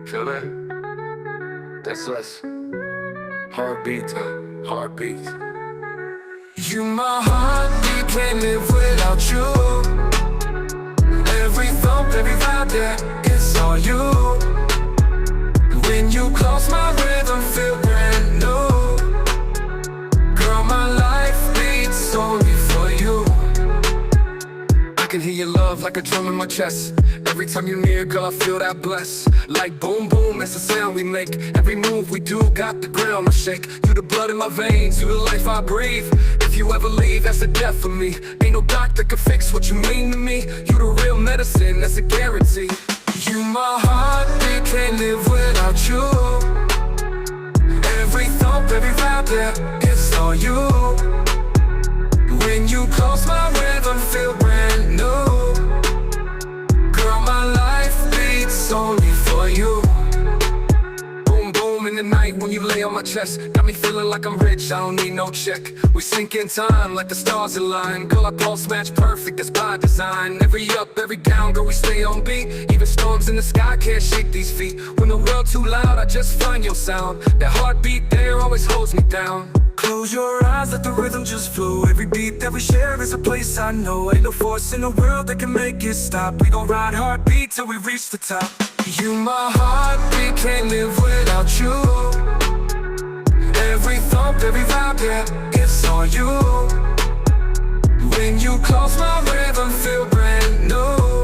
Feel that? That's us. Heartbeat to heartbeat. You my heartbeat, can't live without you. Every thump, every vibe, yeah, it's all you. When you close, my rhythm feel brand new. Girl, my life beats only for you. I can hear your love like a drum in my chest. Every time you're near, girl, I feel that bless. Like boom, boom, that's the sound we make. Every move we do got the ground to shake. You the blood in my veins, you the life I breathe. If you ever leave, that's the death for me. Ain't no doctor can fix what you mean to me. You the real medicine, that's a guarantee. You my heartbeat, can't live without you. Every thump, every vibe, yeah, it's all you. When you close, my rhythm feel brand new. Girl, my life beats only for you. Boom, boom in the night when you lay on my chest. Got me feeling like I'm rich, I don't need no check. We sink in time like the stars align. Girl, our pulse match perfect, that's by design. Every up, every down, girl, we stay on beat. Even storms in the sky can't shake these feet. When the world too loud, I just find your sound. That heartbeat there always holds me down. Close your eyes, let the rhythm just flow. Every beat that we share is a place I know. Ain't no force in the world that can make it stop. We gon' ride heartbeat till we reach the top. You my heartbeat, can't live without you. Every thump, every vibe, yeah, it's all you. When you close, my rhythm feel brand new.